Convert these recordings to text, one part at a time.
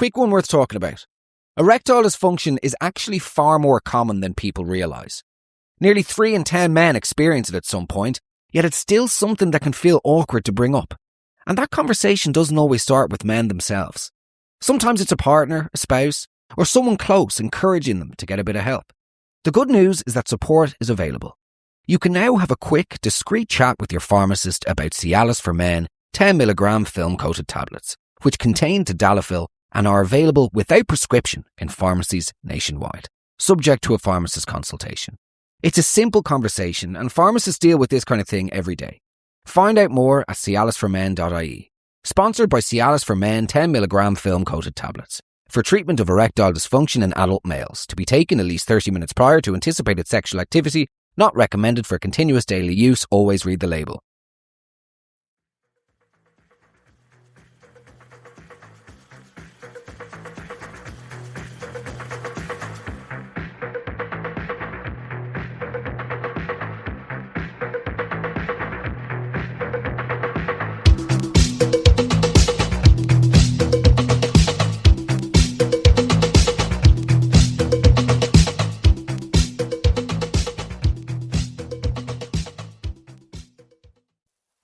Quick one worth talking about. Erectile dysfunction is actually far more common than people realise. Nearly 3 in 10 men experience it at some point, yet it's still something that can feel awkward to bring up. And that conversation doesn't always start with men themselves. Sometimes it's a partner, a spouse, or someone close encouraging them to get a bit of help. The good news is that support is available. You can now have a quick, discreet chat with your pharmacist about Cialis for Men 10mg film-coated tablets, which contain tadalafil and are available without prescription in pharmacies nationwide, subject to a pharmacist consultation. It's a simple conversation, and pharmacists deal with this kind of thing every day. Find out more at cialisformen.ie. Sponsored by Cialis for Men 10mg film-coated tablets for treatment of erectile dysfunction in adult males, to be taken at least 30 minutes prior to anticipated sexual activity. Not recommended for continuous daily use. Always read the label.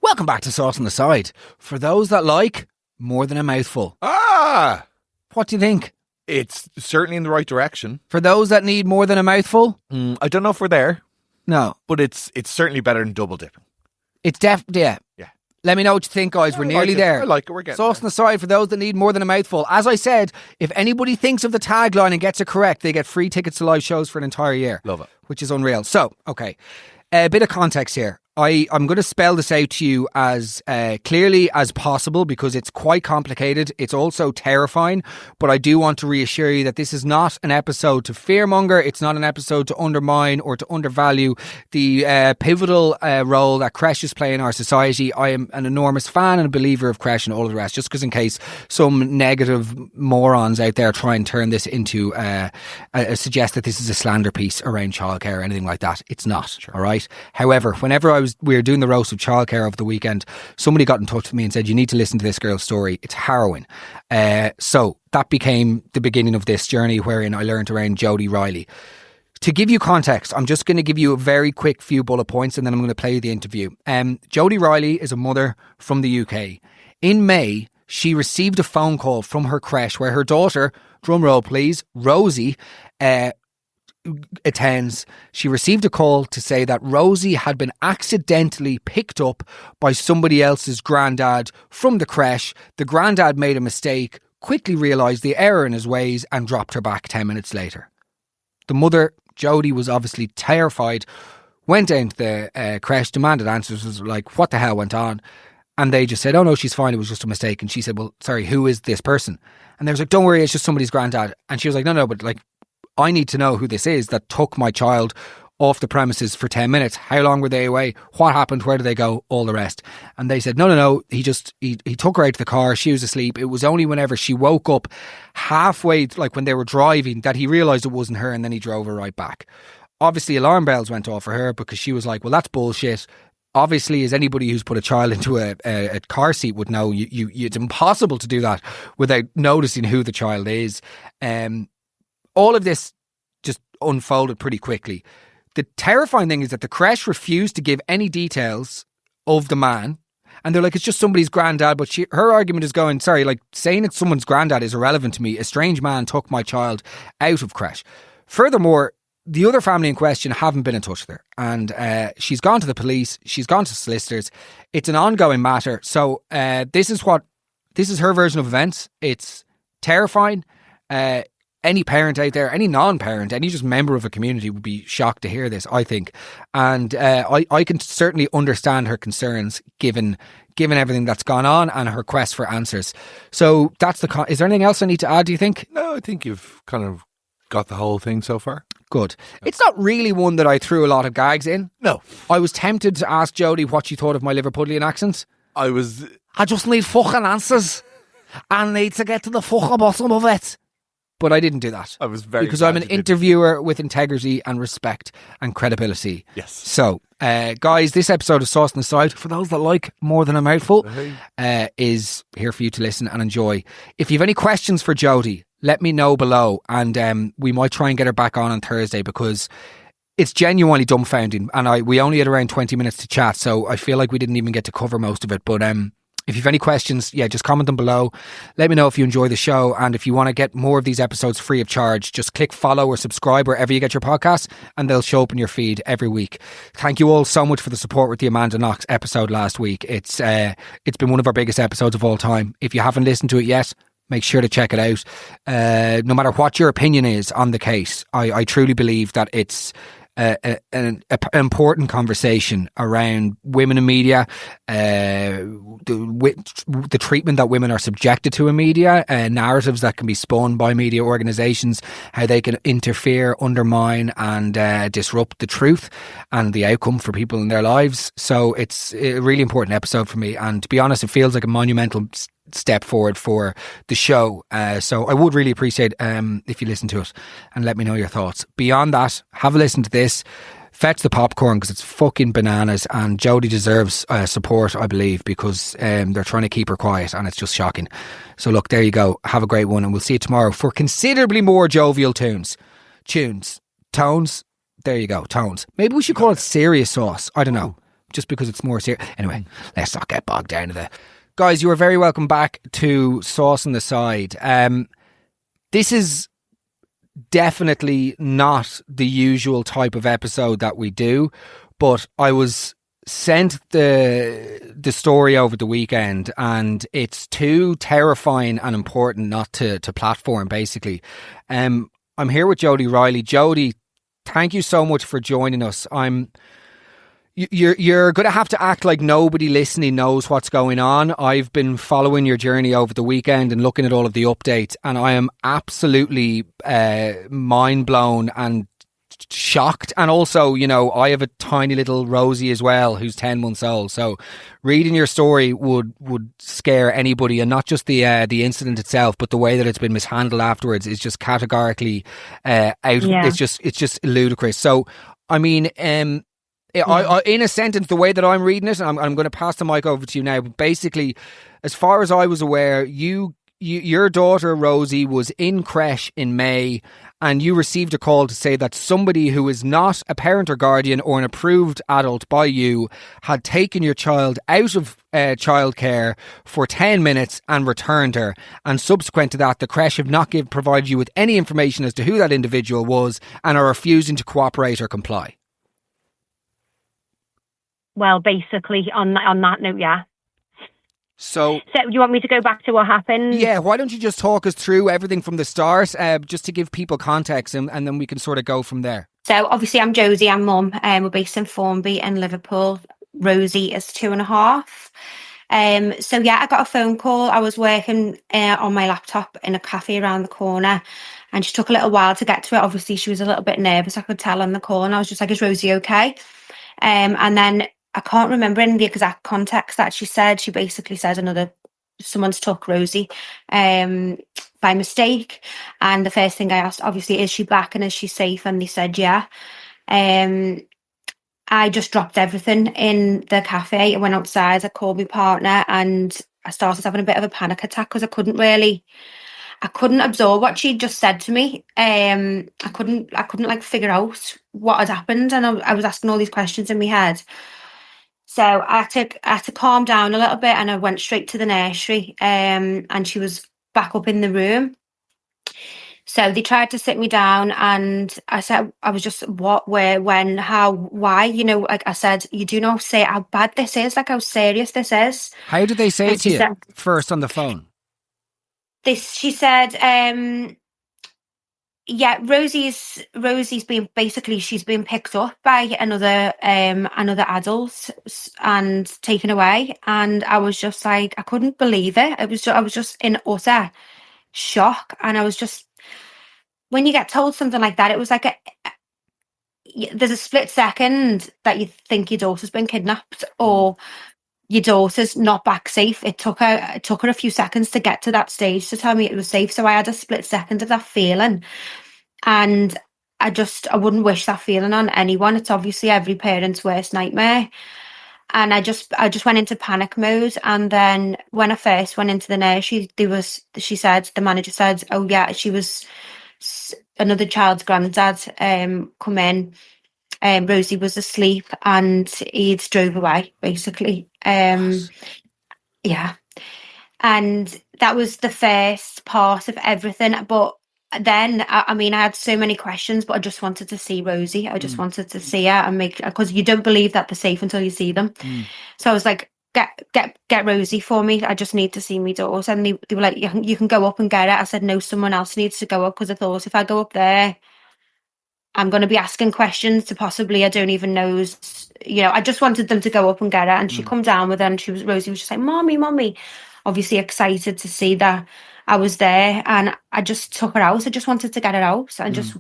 Welcome back to Sauce on the Side. For those that like more than a mouthful. Ah! What do you think? It's certainly in the right direction. For those that need more than a mouthful? I don't know if we're there. No. But it's certainly better than double dipping. It's definitely, yeah. Yeah. Let me know what you think, guys. We're nearly there. I like it. We're getting Sauce on the Side for those that need more than a mouthful. As I said, if anybody thinks of the tagline and gets it correct, they get free tickets to live shows for an entire year. Love it. Which is unreal. So, okay. A bit of context here. I'm going to spell this out to you as clearly as possible because it's quite complicated. It's also terrifying, but I do want to reassure you that this is not an episode to fearmonger. It's not an episode to undermine or to undervalue the pivotal role that Crèche is playing in our society. I am an enormous fan and a believer of Crèche and all of the rest, just because in case some negative morons out there try and turn this into suggest that this is a slander piece around childcare or anything like that. It's not, sure. All right? However, whenever we were doing the roast of childcare over the weekend, somebody got in touch with me and said, you need to listen to this girl's story. It's harrowing. So that became the beginning of this journey wherein I learned around Jody Riley. To give you context, I'm just going to give you a very quick few bullet points and then I'm going to play you the interview. Jody Riley is a mother from the UK. In May, she received a phone call from her creche where her daughter, drumroll please, Rosie, attends. She received a call to say that Rosie had been accidentally picked up by somebody else's granddad from the creche. The granddad made a mistake, quickly realised the error in his ways and dropped her back 10 minutes later. The mother, Jody, was obviously terrified, went down to the creche, demanded answers, was like, what the hell went on? And they just said, oh no, she's fine, it was just a mistake. And she said, well, sorry, who is this person? And they was like, don't worry, it's just somebody's granddad. And she was like, no, but like, I need to know who this is that took my child off the premises for 10 minutes. How long were they away? What happened? Where did they go? All the rest. And they said, no. He took her out to the car. She was asleep. It was only whenever she woke up halfway, like when they were driving, that he realised it wasn't her and then he drove her right back. Obviously, alarm bells went off for her because she was like, well, that's bullshit. Obviously, as anybody who's put a child into a car seat would know, it's impossible to do that without noticing who the child is. All of this just unfolded pretty quickly. The terrifying thing is that the creche refused to give any details of the man. And they're like, it's just somebody's granddad. But her argument is going, sorry, like saying it's someone's granddad is irrelevant to me. A strange man took my child out of creche. Furthermore, the other family in question haven't been in touch with her. And she's gone to the police. She's gone to solicitors. It's an ongoing matter. So this is her version of events. It's terrifying. Any parent out there, any non-parent, any just member of a community would be shocked to hear this, I think. And I can certainly understand her concerns given everything that's gone on and her quest for answers. So that's is there anything else I need to add, do you think? No, I think you've kind of got the whole thing so far. Good. It's not really one that I threw a lot of gags in. No. I was tempted to ask Jody what she thought of my Liverpudlian accent. I just need fucking answers. I need to get to the fucking bottom of it. But I didn't do that. I was very because glad I'm an you didn't. interviewer with integrity and respect and credibility. Yes. So, guys, this episode of Sauce on the Side, for those that like more than a mouthful, is here for you to listen and enjoy. If you have any questions for Jody, let me know below, and we might try and get her back on Thursday, because it's genuinely dumbfounding, and we only had around 20 minutes to chat, so I feel like we didn't even get to cover most of it. But if you have any questions, just comment them below. Let me know if you enjoy the show, and if you want to get more of these episodes free of charge, just click follow or subscribe wherever you get your podcasts, and they'll show up in your feed every week. Thank you all so much for the support with the Amanda Knox episode last week. It's been one of our biggest episodes of all time. If you haven't listened to it yet, make sure to check it out. No matter what your opinion is on the case, I truly believe that it's an important conversation around women in media, the treatment that women are subjected to in media, narratives that can be spun by media organisations, how they can interfere, undermine and disrupt the truth and the outcome for people in their lives. So it's a really important episode for me, and to be honest, it feels like a monumental step forward for the show. So I would really appreciate if you listen to it and let me know your thoughts. Beyond that, have a listen to this. Fetch the popcorn, because it's fucking bananas, and Jody deserves support, I believe, because they're trying to keep her quiet, and it's just shocking. So look, there you go. Have a great one, and we'll see you tomorrow for considerably more jovial tones. There you go, tones. Maybe we should call it serious sauce. I don't know, just because it's more serious. Anyway, let's not get bogged down to the... Guys, you are very welcome back to Sauce on the Side. This is definitely not the usual type of episode that we do, but I was sent the story over the weekend, and it's too terrifying and important not to platform, basically. I'm here with Jody Riley. Jody, thank you so much for joining us. You're going to have to act like nobody listening knows what's going on. I've been following your journey over the weekend and looking at all of the updates, and I am absolutely mind blown and shocked. And also, I have a tiny little Rosie as well, who's 10 months old. So reading your story would scare anybody, and not just the incident itself, but the way that it's been mishandled afterwards is just categorically out. Yeah. It's just ludicrous. So, I mean, I, in a sentence, the way that I'm reading it, and I'm going to pass the mic over to you now, but basically, as far as I was aware, your daughter Rosie was in Crèche in May, and you received a call to say that somebody who is not a parent or guardian or an approved adult by you had taken your child out of childcare for 10 minutes and returned her. And subsequent to that, the Crèche have not provided you with any information as to who that individual was, and are refusing to cooperate or comply. Well, basically, on that note, yeah. So do you want me to go back to what happened? Yeah, why don't you just talk us through everything from the start, just to give people context, and then we can sort of go from there. So obviously I'm Jodie, I'm mum. We're based in Formby in Liverpool. Rosie is 2.5. So yeah, I got a phone call. I was working on my laptop in a cafe around the corner, and she took a little while to get to it. Obviously she was a little bit nervous, I could tell on the call, and I was just like, is Rosie okay? And then I can't remember in the exact context that she said. She basically said someone's took Rosie by mistake. And the first thing I asked, obviously, is she back and is she safe? And they said, yeah. I just dropped everything in the cafe. I went outside, I called my partner, and I started having a bit of a panic attack because I couldn't absorb what she'd just said to me. I couldn't like figure out what had happened, and I was asking all these questions in my head. So I had to calm down a little bit, and I went straight to the nursery, and she was back up in the room. So they tried to sit me down, and I said, I was just, what, where, when, how, why? Like I said, you do not say how bad this is, like how serious this is. How did they say it to you first on the phone? She said, yeah, Rosie's been she's been picked up by another adult and taken away, and I was just like, I couldn't believe it. I was just in utter shock, and I was just, when you get told something like that, it was like there's a split second that you think your daughter's been kidnapped, or your daughter's not back safe. It took her a few seconds to get to that stage to tell me it was safe. So I had a split second of that feeling, and I wouldn't wish that feeling on anyone. It's obviously every parent's worst nightmare. And I just went into panic mode. And then when I first went into the nursery, the manager said, oh yeah, she was another child's granddad come in. Rosie was asleep and he'd drove away, basically. Yeah. And that was the first part of everything. But then, I mean, I had so many questions, but I just wanted to see Rosie. I just wanted to see her and because you don't believe that they're safe until you see them. So I was like, get Rosie for me. I just need to see my daughter. And they were like, you can go up and get it. I said, no, someone else needs to go up, because I thought if I go up there, I'm going to be asking questions to possibly I don't even know. I just wanted them to go up and get her. And she come down with her, and Rosie was just like, mommy, obviously excited to see that I was there. And I just took her out. I just wanted to get her out and just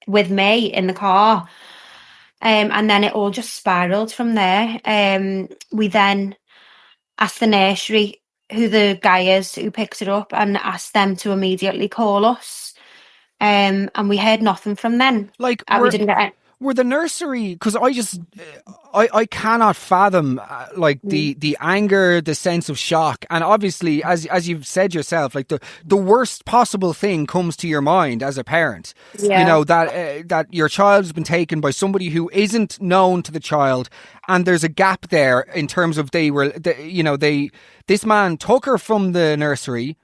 with me in the car. And then it all just spiraled from there. We then asked the nursery who the guy is who picks it up, and asked them to immediately call us. And we heard nothing from them. Like, we didn't get it. Were the nursery, because I cannot fathom the anger, the sense of shock, and obviously as you've said yourself, like the worst possible thing comes to your mind as a parent. Yeah. You know that your child has been taken by somebody who isn't known to the child, and there's a gap there in terms of this man took her from the nursery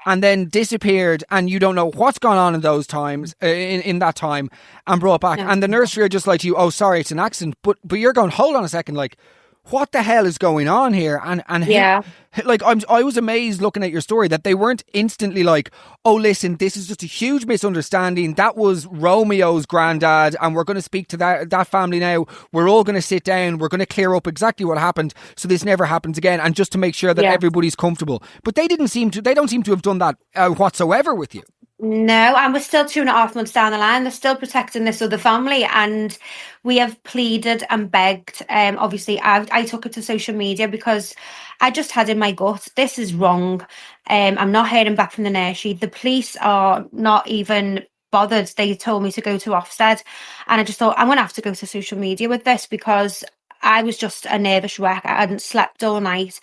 and then disappeared, and you don't know what's gone on in those times, in that time, and brought back. No. And the nursery are just like to you, oh, sorry, it's an accident. But you're going, hold on a second, like, what the hell is going on here? And yeah. I was amazed looking at your story that they weren't instantly like, oh, listen, this is just a huge misunderstanding. That was Romeo's granddad, and we're going to speak to that family now. We're all going to sit down. We're going to clear up exactly what happened, so this never happens again, and just to make sure that everybody's comfortable. But they don't seem to have done that whatsoever with you. No, and we're still 2.5 months down the line. They're still protecting this other family, and we have pleaded and begged. Obviously, I took it to social media because I just had in my gut, this is wrong. I'm not hearing back from the nursery. The police are not even bothered. They told me to go to Ofsted, and I just thought, I'm going to have to go to social media with this, because I was just a nervous wreck. I hadn't slept all night,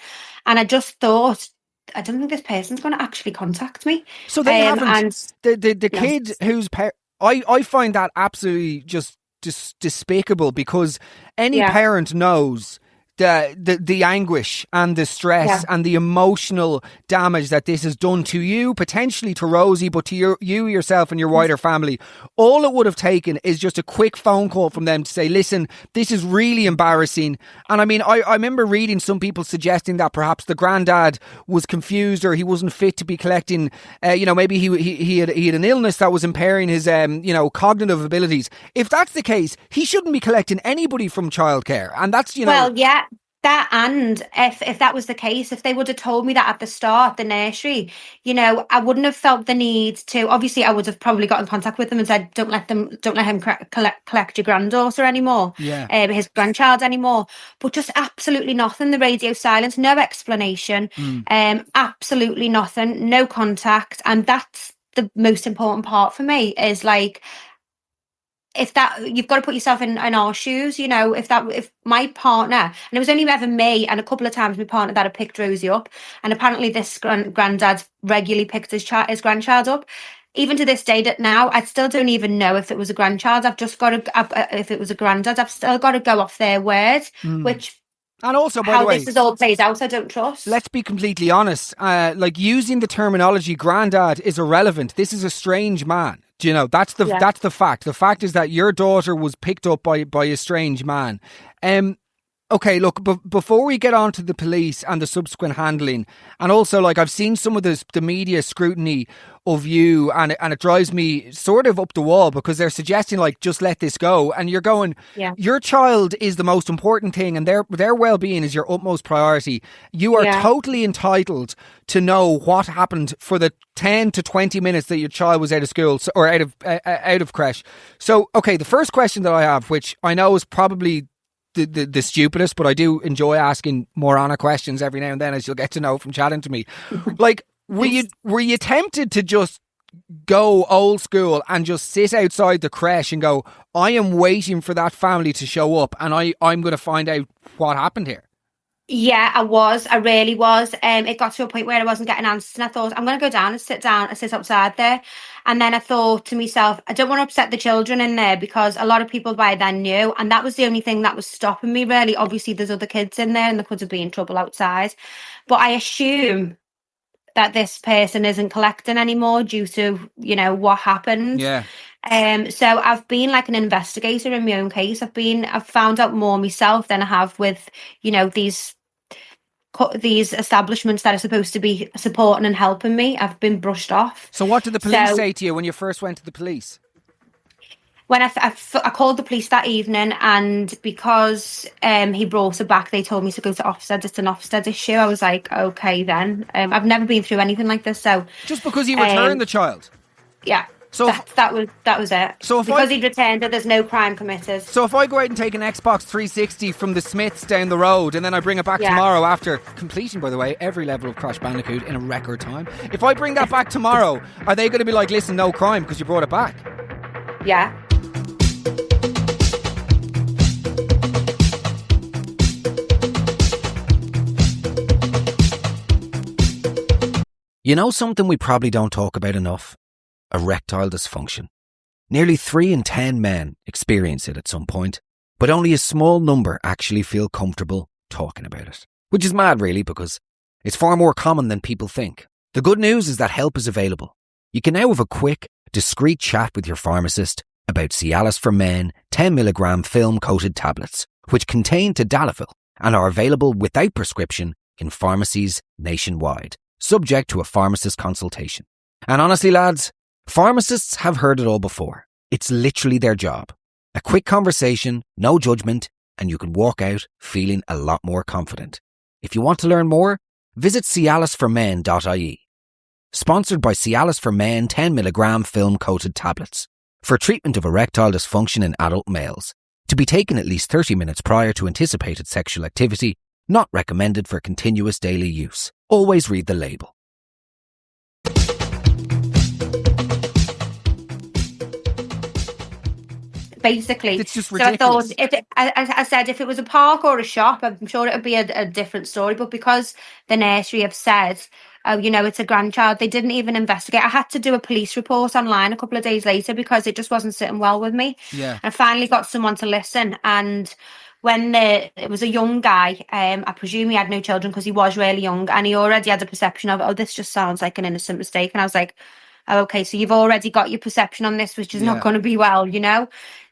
and I just thought, I don't think this person's going to actually contact me. So they haven't. And the kid whose I find that absolutely just despicable, because any parent knows the anguish and the stress and the emotional damage that this has done to you, potentially to Rosie, but to you yourself and your wider family. All it would have taken is just a quick phone call from them to say, listen, this is really embarrassing. And I mean, I remember reading some people suggesting that perhaps the granddad was confused, or he wasn't fit to be collecting, maybe he had an illness that was impairing his cognitive abilities. If that's the case, he shouldn't be collecting anybody from childcare. And that's, well, yeah. That, and if that was the case, if they would have told me that at the start, the nursery, I wouldn't have felt the need to. Obviously, I would have probably got in contact with them and said, don't let him collect your granddaughter anymore, his grandchild anymore. But just absolutely nothing. The radio silence, no explanation, absolutely nothing, no contact, and that's the most important part for me. Is like, if that, you've got to put yourself in our shoes, if my partner, and it was only ever me and a couple of times my partner that had picked Rosie up, and apparently this granddad regularly picked his grandchild up. Even to this day, that now I still don't even know if it was a grandchild. I've just got to, if it was a granddad, I've still got to go off their word, which. And also, by the way, how this is all played out, I don't trust. Let's be completely honest. Using the terminology "granddad" is irrelevant. This is a strange man. Do you know, that's the fact. The fact is that your daughter was picked up by a strange man. Okay, look, before we get on to the police and the subsequent handling, and also, I've seen some of the media scrutiny of you, and it drives me sort of up the wall, because they're suggesting, just let this go. And you're going, your child is the most important thing, and their well-being is your utmost priority. You are totally entitled to know what happened for the 10 to 20 minutes that your child was out of school, or out of Crèche. So, okay, the first question that I have, which I know is probably the stupidest, but I do enjoy asking moronic questions every now and then, as you'll get to know from chatting to me. Like, were you tempted to just go old school and just sit outside the creche and go, I am waiting for that family to show up and I'm going to find out what happened here? Yeah, I was. I really was. It got to a point where I wasn't getting answers, and I thought, I'm going to go down and sit outside there. And then I thought to myself, I don't want to upset the children in there, because a lot of people by then knew, and that was the only thing that was stopping me, really. Obviously, there's other kids in there and there could have been trouble outside. But I assume that this person isn't collecting anymore due to, what happened. Yeah. So I've been like an investigator in my own case. I've found out more myself than I have with, these establishments that are supposed to be supporting and helping me. I've been brushed off. So what did the police say to you when you first went to the police? When I called the police that evening, and because he brought her back, they told me to go to Ofsted. It's an Ofsted issue. I was like, okay then. I've never been through anything like this. So just because he returned the child? Yeah. So that was it. So because he'd returned it, there's no crime committed. So if I go out and take an Xbox 360 from the Smiths down the road, and then I bring it back tomorrow after completing, by the way, every level of Crash Bandicoot in a record time, if I bring that back tomorrow, are they going to be like, listen, no crime because you brought it back? Yeah. You know something we probably don't talk about enough? Erectile dysfunction. Nearly 3 in 10 men experience it at some point, but only a small number actually feel comfortable talking about it. Which is mad, really, because it's far more common than people think. The good news is that help is available. You can now have a quick, discreet chat with your pharmacist about Cialis for Men 10mg film-coated tablets, which contain tadalafil and are available without prescription in pharmacies nationwide, subject to a pharmacist consultation. And honestly, lads, pharmacists have heard it all before. It's literally their job. A quick conversation, no judgment, and you can walk out feeling a lot more confident. If you want to learn more, visit cialisformen.ie. Sponsored by Cialis for Men 10mg film-coated tablets for treatment of erectile dysfunction in adult males. To be taken at least 30 minutes prior to anticipated sexual activity. Not recommended for continuous daily use. Always read the label. Basically, it's just ridiculous. So I said if it was a park or a shop, I'm sure it would be a different story. But because the nursery have said, it's a grandchild, they didn't even investigate. I had to do a police report online a couple of days later because it just wasn't sitting well with me. Yeah. I finally got someone to listen, and when it was a young guy, I presume he had no children because he was really young, and he already had a perception of, this just sounds like an innocent mistake. And I was like, oh, okay, so you've already got your perception on this, which is not going to be well,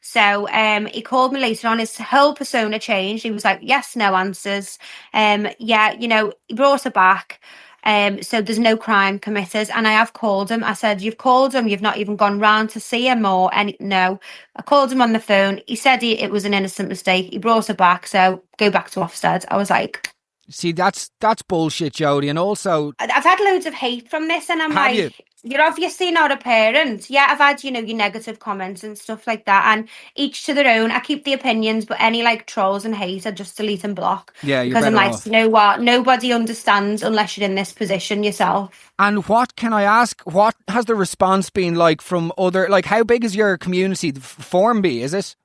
So he called me later on. His whole persona changed. He was like, yes, no answers. He brought her back. So there's no crime committed. And I have called him. I said, you've called him. You've not even gone round to see him or any. No, I called him on the phone. He said it was an innocent mistake. He brought her back. So go back to Ofsted. I was like, see, that's bullshit, Jody. And also, I've had loads of hate from this, and I'm like, you're obviously not a parent. Yeah, I've had, your negative comments and stuff like that, and each to their own. I keep the opinions, but any trolls and hate, I just delete and block. Yeah, you're because I'm like, off. You know what? Nobody understands unless you're in this position yourself. And what can I ask? What has the response been like from other? How big is your community? Formby, is it?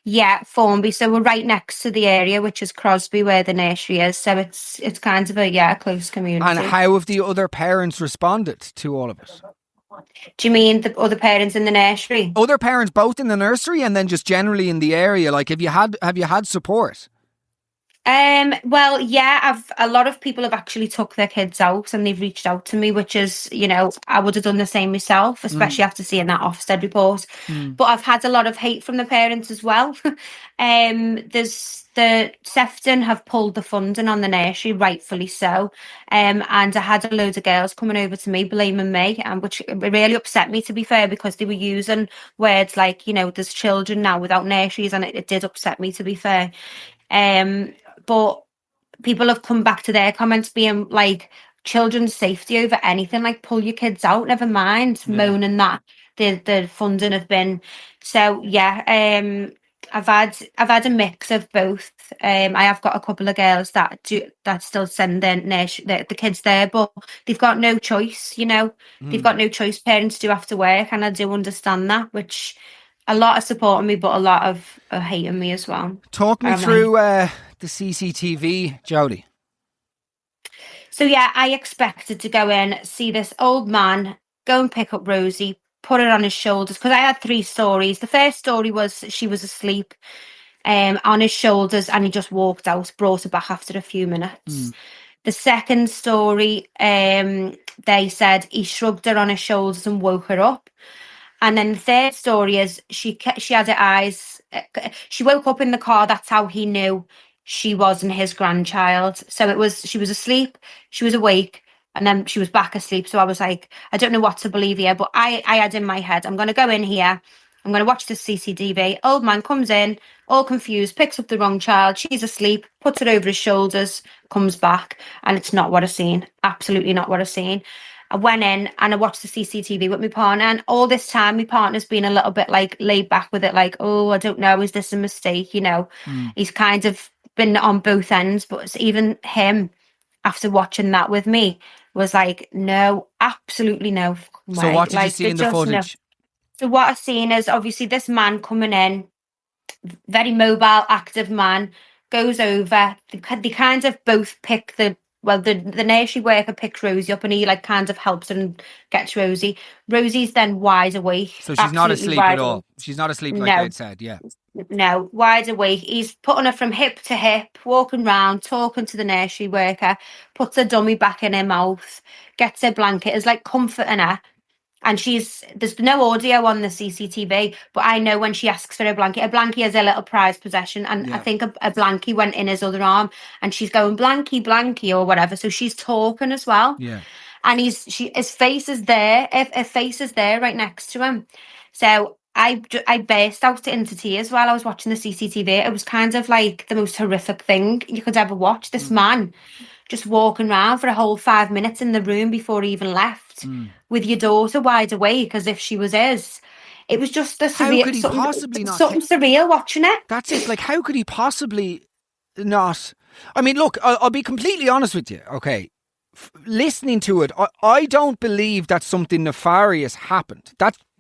Yeah, Formby. So we're right next to the area, which is Crosby, where the nursery is. So it's kind of a close community. And how have the other parents responded to all of it? Do you mean the other parents in the nursery? Other parents, both in the nursery and then just generally in the area. Have you had support? Well, yeah, a lot of people have actually took their kids out and they've reached out to me, which is, I would have done the same myself, especially after seeing that Ofsted report. But I've had a lot of hate from the parents as well. There's the Sefton have pulled the funding on the nursery, rightfully so. And I had a load of girls coming over to me, blaming me, which really upset me, to be fair, because they were using words like, there's children now without nurseries, and it did upset me, to be fair. But people have come back to their comments being like, children's safety over anything, pull your kids out, never mind moaning that the funding have been. So yeah, I've had a mix of both. I have got a couple of girls that still send the kids there, but they've got no choice. They've got no choice. Parents do have to work, and I do understand that. Which a lot of supporting me, but a lot of hating me as well. Talk me through the CCTV, Jody. So yeah, I expected to go in, see this old man, go and pick up Rosie, put her on his shoulders, because I had 3 stories. The first story was she was asleep on his shoulders, and he just walked out, brought her back after a few minutes. The second story, they said he shrugged her on his shoulders and woke her up. And then the third story is she had her eyes. She woke up in the car. That's how he knew she wasn't his grandchild. So she was asleep, she was awake, and then she was back asleep. So I was like, I don't know what to believe here. But I had in my head, I'm going to go in here. I'm going to watch the CCTV. Old man comes in, all confused, picks up the wrong child. She's asleep, puts it over his shoulders, comes back. And it's not what I've seen. Absolutely not what I've seen. I went in and I watched the CCTV with my partner. And all this time, my partner's been a little bit like laid back with it. Like, oh, I don't know. Is this a mistake? He's kind of been on both ends. But even him, after watching that with me, was like, no, absolutely no. So what did you see in the footage? No. So what I've seen is obviously this man coming in, very mobile, active man, goes over. They kind of both pick the nursery worker picks Rosie up, and he like kind of helps her and gets Rosie. Rosie's then wide awake. So she's not asleep at all. She's not asleep like they'd said, yeah. No, wide awake. He's putting her from hip to hip, walking around, talking to the nursery worker, puts a dummy back in her mouth, gets her blanket, is like comforting her. And there's no audio on the CCTV, but I know when she asks for a blankie is a little prized possession. And I think a blankie went in his other arm, and she's going blankie or whatever. So she's talking as well. Yeah. And his face is there. Her face is there right next to him. So I burst out into tears while I was watching the CCTV. It was kind of like the most horrific thing you could ever watch. This man just walking around for a whole 5 minutes in the room before he even left with your daughter wide awake as if she was his. It was just a surreal, how could he possibly not something surreal watching it. That's it. Like, how could he possibly not? I mean, look, I'll be completely honest with you. Okay. Listening to it, I don't believe that something nefarious happened.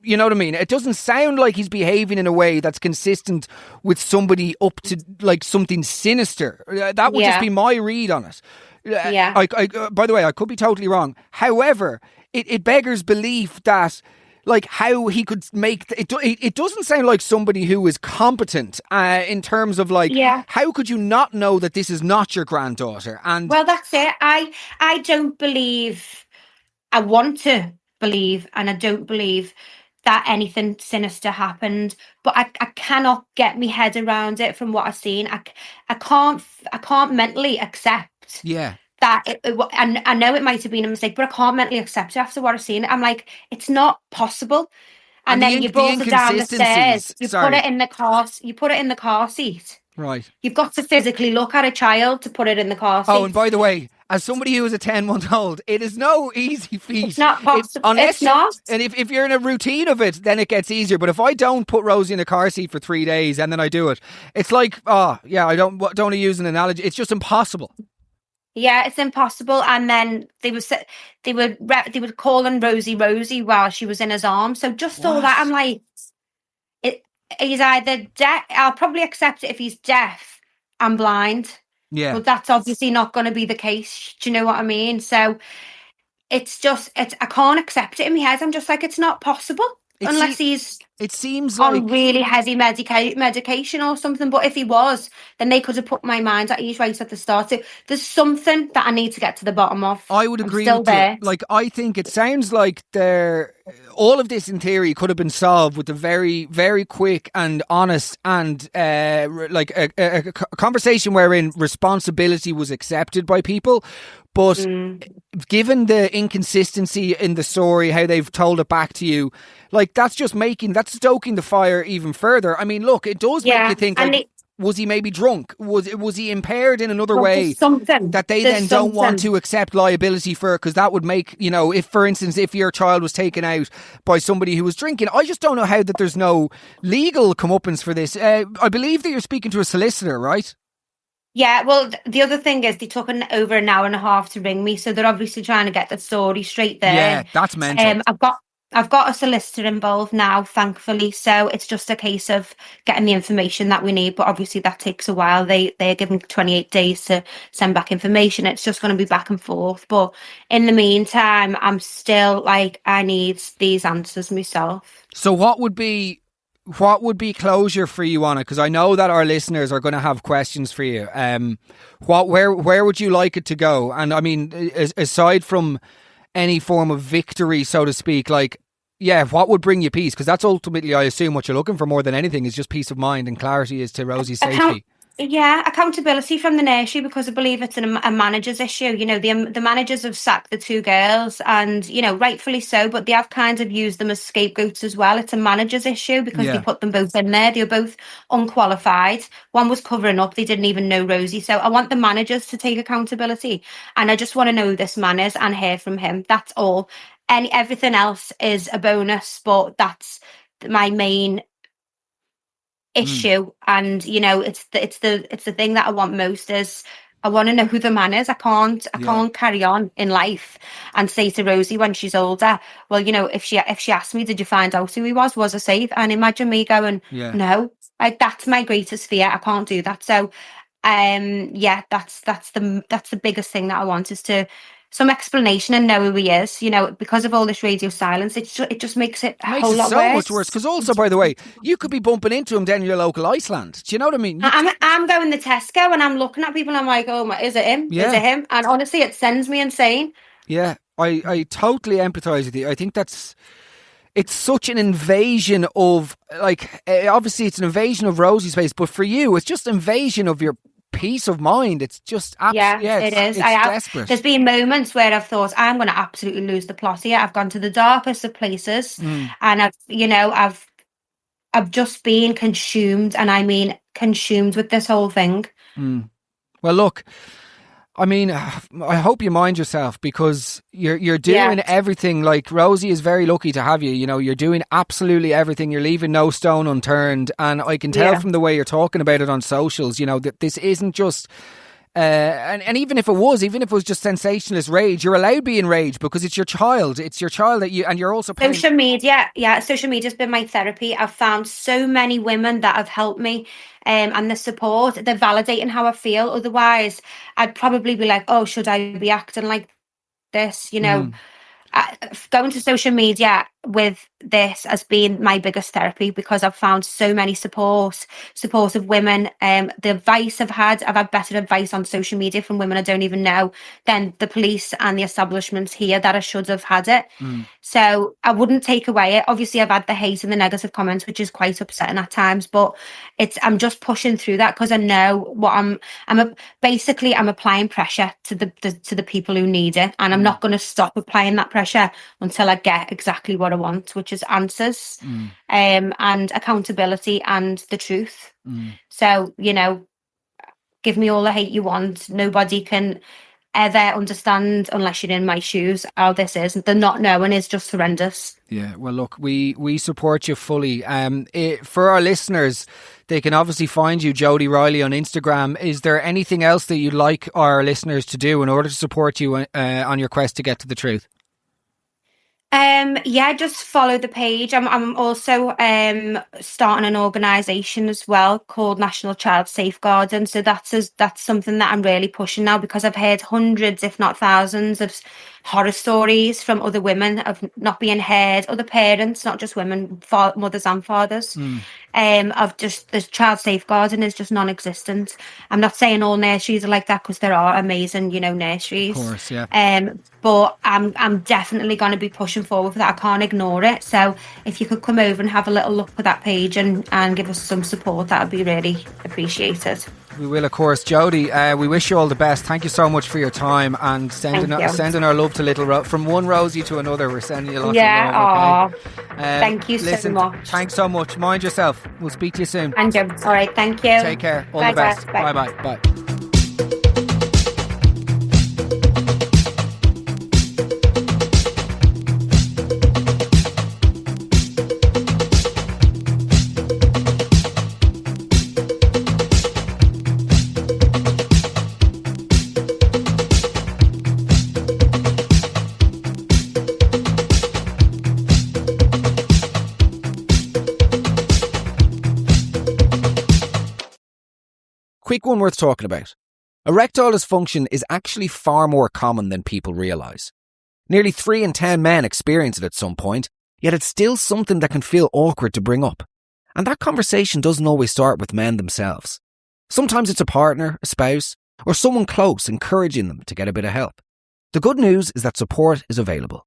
You know what I mean? It doesn't sound like he's behaving in a way that's consistent with somebody up to like something sinister. That would just be my read on it. Yeah. By the way, I could be totally wrong. However, it beggars belief that like how he could make it doesn't sound like somebody who is competent in terms of like how could you not know that this is not your granddaughter? And well, that's it. I don't believe. I want to believe, and I don't believe that anything sinister happened, but I cannot get my head around it from what I've seen. I can't mentally accept that and I know it might have been a mistake, but I can't mentally accept it after what I've seen. I'm like, it's not possible. And then you brought her down the stairs, you put it in the car seat. Right. You've got to physically look at a child to put it in the car seat. Oh, and by the way, as somebody who is a 10-month-old, it is no easy feat. It's not possible. It's not. And if you're in a routine of it, then it gets easier. But if I don't put Rosie in a car seat for 3 days and then I do it, it's like, I don't want to use an analogy. It's just impossible. Yeah, it's impossible. And then they were calling Rosie while she was in his arms. So just all that, I'm like, he's either deaf. I'll probably accept it if he's deaf and blind. Yeah. But that's obviously not going to be the case. Do you know what I mean? So I can't accept it in my head. I'm just like, it's not possible unless he's it seems on like really heavy medication or something. But if he was, then they could have put my mind at ease right at the start. So there's something that I need to get to the bottom of. I would agree with you. Like, I think it sounds like all of this in theory could have been solved with a very, very quick and honest and like a conversation wherein responsibility was accepted by people. But given the inconsistency in the story, how they've told it back to you, like that's stoking the fire even further. I mean, look, it does make you think. Was he maybe drunk? Was he impaired in another Well, way there's something. that they There's then don't want something. to accept liability for? Because that would make, if, for instance, if your child was taken out by somebody who was drinking, I just don't know how that there's no legal comeuppance for this. I believe that you're speaking to a solicitor, right? Yeah, well, the other thing is they took over an hour and a half to ring me, so they're obviously trying to get the story straight there. Yeah, that's mental. I've got a solicitor involved now, thankfully, so it's just a case of getting the information that we need, but obviously that takes a while. They're given 28 days to send back information. It's just going to be back and forth, but in the meantime, I'm still like, I need these answers myself. So what would be closure for you on it? Because I know that our listeners are going to have questions for you. Where would you like it to go? And I mean, aside from any form of victory, so to speak, like, yeah, what would bring you peace? Because that's ultimately, I assume, what you're looking for more than anything is just peace of mind and clarity as to Rosie's safety. Accountability from the nursery, because I believe it's a manager's issue. The managers have sacked the two girls, and rightfully so, but they have kind of used them as scapegoats as well. It's a manager's issue because they put them both in there. They were both unqualified. One was covering up. They didn't even know Rosie. So I want the managers to take accountability, and I just want to know who this man is and hear from him. That's all. Everything else is a bonus, but that's my main issue. And it's the thing that I want most is I want to know who the man is. I can't carry on in life and say to Rosie when she's older, well, if she asked me, did you find out who he was I safe? And imagine me going, no, like, that's my greatest fear. I can't do that. So that's the biggest thing that I want, is to some explanation and know who he is. Because of all this radio silence, it just makes it a whole lot so worse. much worse. Because also, by the way, you could be bumping into him down your local Iceland. Do you know what I mean? I'm going to Tesco and I'm looking at people and I'm like, oh my, is it him? Yeah. Is it him? And honestly, it sends me insane. Yeah, I totally empathise with you. I think it's such an invasion of, like, obviously it's an invasion of Rosie's space, but for you, it's just invasion of your peace of mind. It's just it is. It's desperate. There's been moments where I've thought I'm going to absolutely lose the plot here. I've gone to the darkest of places, and I've just been consumed, and I mean consumed with this whole thing. Well, look, I mean, I hope you mind yourself, because you're doing everything. Like, Rosie is very lucky to have you. You're doing absolutely everything. You're leaving no stone unturned. And I can tell from the way you're talking about it on socials, that this isn't just... and even if it was just sensationalist rage, you're allowed to be in rage because it's your child. It's your child that you... And you're also... Social media. Yeah, social media's been my therapy. I've found so many women that have helped me. And the support, they're validating how I feel. Otherwise, I'd probably be like, oh, should I be acting like this? Going to social media with this has been my biggest therapy, because I've found so many supportive women. The advice I've had better advice on social media from women I don't even know than the police and the establishments here that I should have had it. So I wouldn't take away it. Obviously, I've had the hate and the negative comments, which is quite upsetting at times, but I'm just pushing through that, because I know what I'm applying pressure to the people who need it, and I'm not going to stop applying that pressure until I get exactly what I want, which is answers, and accountability and the truth. So, give me all the hate you want. Nobody can ever understand, unless you're in my shoes, how this is. The not knowing is just horrendous. Yeah, well, look, we support you fully. For our listeners, they can obviously find you, Jody Riley, on Instagram. Is there anything else that you'd like our listeners to do in order to support you on your quest to get to the truth? Just follow the page. I'm also starting an organisation as well called National Child Safeguarding. So that's something that I'm really pushing now, because I've heard hundreds, if not thousands, of horror stories from other women of not being heard, other parents, not just women, mothers and fathers. Of just the child safeguarding is just non-existent. I'm not saying all nurseries are like that, because there are amazing, nurseries. Of course, yeah. But I'm definitely going to be pushing forward for that. I can't ignore it. So if you could come over and have a little look at that page and give us some support, that would be really appreciated. We will, of course. Jody, we wish you all the best. Thank you so much for your time, and sending our love to little from one Rosie to another. We're sending you lots of love. Okay? Thank you so much. Thanks so much. Mind yourself. We'll speak to you soon. And all right, thank you. Take care. All Bye, the best. Bye. Bye. Bye. Quick one worth talking about. Erectile dysfunction is actually far more common than people realise. Nearly 3 in 10 men experience it at some point, yet it's still something that can feel awkward to bring up. And that conversation doesn't always start with men themselves. Sometimes it's a partner, a spouse, or someone close encouraging them to get a bit of help. The good news is that support is available.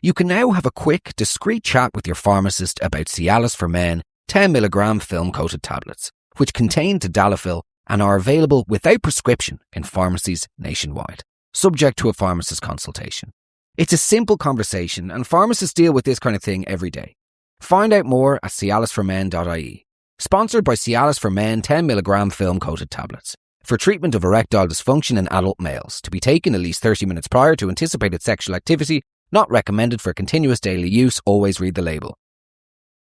You can now have a quick, discreet chat with your pharmacist about Cialis for Men 10mg film-coated tablets, which contain tadalafil and are available without prescription in pharmacies nationwide, subject to a pharmacist consultation. It's a simple conversation and pharmacists deal with this kind of thing every day. Find out more at cialisformen.ie. Sponsored by Cialis for Men 10mg film-coated tablets for treatment of erectile dysfunction in adult males, to be taken at least 30 minutes prior to anticipated sexual activity, not recommended for continuous daily use. Always read the label.